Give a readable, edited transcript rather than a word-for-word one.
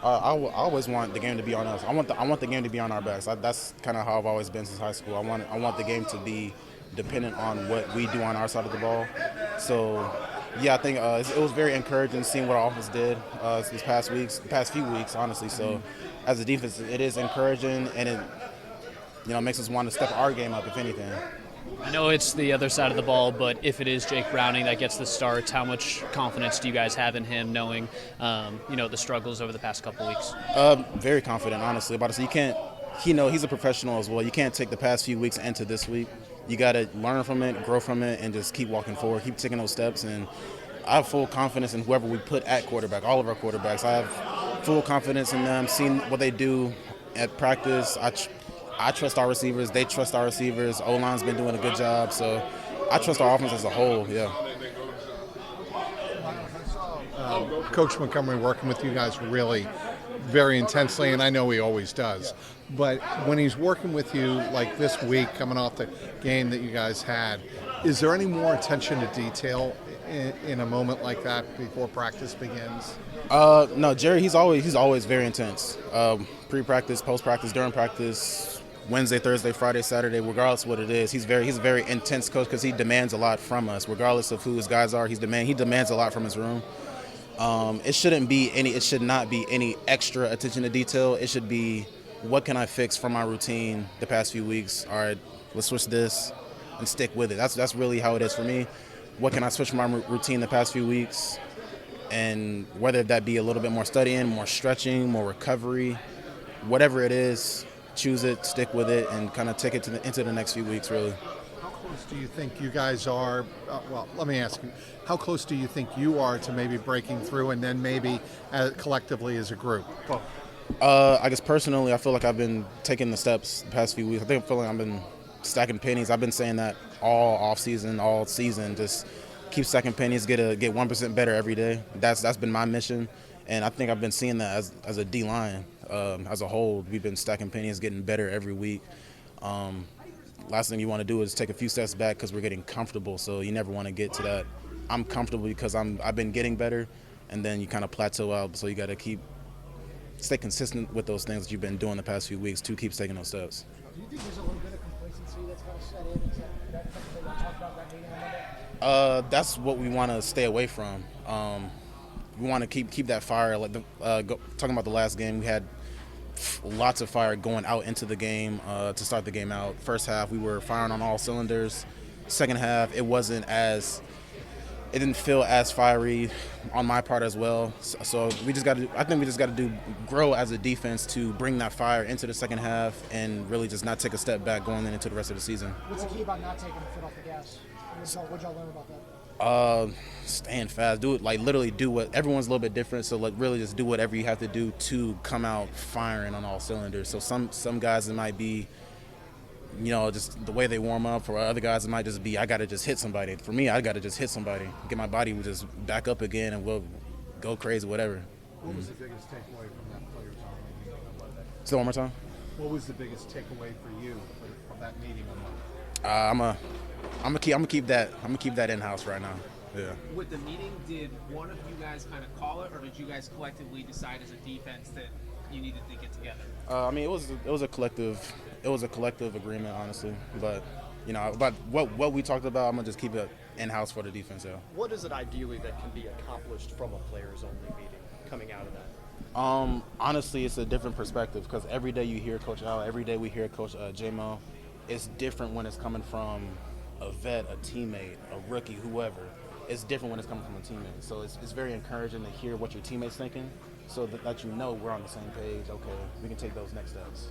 I always want the game to be on us. I want the game to be on our backs. That's kind of how I've always been since high school. I want the game to be dependent on what we do on our side of the ball. So, yeah, I think it was very encouraging seeing what our offense did these past few weeks, honestly. So, as a defense, it is encouraging, and it makes us want to step our game up, if anything. I know it's the other side of the ball, but if it is Jake Browning that gets the starts, how much confidence do you guys have in him, knowing the struggles over the past couple weeks? Very confident, honestly, about it. So you can't. He's a professional as well. You can't take the past few weeks into this week. You got to learn from it, grow from it, and just keep walking forward, keep taking those steps. And I have full confidence in whoever we put at quarterback, all of our quarterbacks. I have full confidence in them, seeing what they do at practice. I trust our receivers. They trust our receivers. O-line's been doing a good job. So I trust our offense as a whole, yeah. Coach Montgomery working with you guys really very intensely, and I know he always does. But when he's working with you like this week, coming off the game that you guys had, is there any more attention to detail in a moment like that before practice begins? No, Jerry. He's always very intense. Pre-practice, post-practice, during practice, Wednesday, Thursday, Friday, Saturday, regardless of what it is. He's a very intense coach because he demands a lot from us, regardless of who his guys are. He demands a lot from his room. It should not be any extra attention to detail. It should be, what can I fix from my routine the past few weeks? All right, let's switch this and stick with it. That's really how it is for me. What can I switch from my routine the past few weeks? And whether that be a little bit more studying, more stretching, more recovery, whatever it is, choose it, stick with it, and kind of take it into the next few weeks, really. How close do you think you guys are? Let me ask you, how close do you think you are to maybe breaking through, and then maybe collectively as a group? I guess personally, I feel like I've been taking the steps the past few weeks. I feel like I've been stacking pennies. I've been saying that all off season, all season. Just keep stacking pennies, get 1% better every day. That's been my mission, and I think I've been seeing that as a D line as a whole. We've been stacking pennies, getting better every week. Last thing you want to do is take a few steps back because we're getting comfortable. So you never want to get to that. I'm comfortable because I've been getting better, and then you kind of plateau out. So you got to stay consistent with those things that you've been doing the past few weeks to keep taking those steps. Do you think there's a little bit of complacency that's kind of set in? Is that something that you talked about that meeting on Monday? That's what we want to stay away from. We want to keep that fire. Talking about the last game, we had lots of fire going out into the game to start the game out. First half, we were firing on all cylinders. Second half, it didn't feel as fiery on my part as well. So we just got to grow as a defense to bring that fire into the second half and really just not take a step back going into the rest of the season. What's the key about not taking the foot off the gas? What'd y'all learn about that? Staying fast. Literally do what everyone's a little bit different. So really just do whatever you have to do to come out firing on all cylinders. So some guys, it might be, just the way they warm up. For other guys, it might just be, I got to just hit somebody. For me, I got to just hit somebody, get my body just back up again, and we'll go crazy, whatever. What was the biggest takeaway from that players' meeting on Monday? Say one more time. What was the biggest takeaway for you from that meeting on Monday? I'm gonna keep that in house right now. Yeah. With the meeting, did one of you guys kind of call it, or did you guys collectively decide as a defense that you needed to get together? It was a collective agreement, honestly. But about what we talked about, I'm gonna just keep it in house for the defense. Yeah. What is it ideally that can be accomplished from a players-only meeting coming out of that? Honestly, it's a different perspective because every day you hear Coach Al, every day we hear Coach J-Mo. It's different when it's coming from a vet, a teammate, a rookie, whoever. It's different when it's coming from a teammate. So it's very encouraging to hear what your teammate's thinking so that we're on the same page. Okay, we can take those next steps.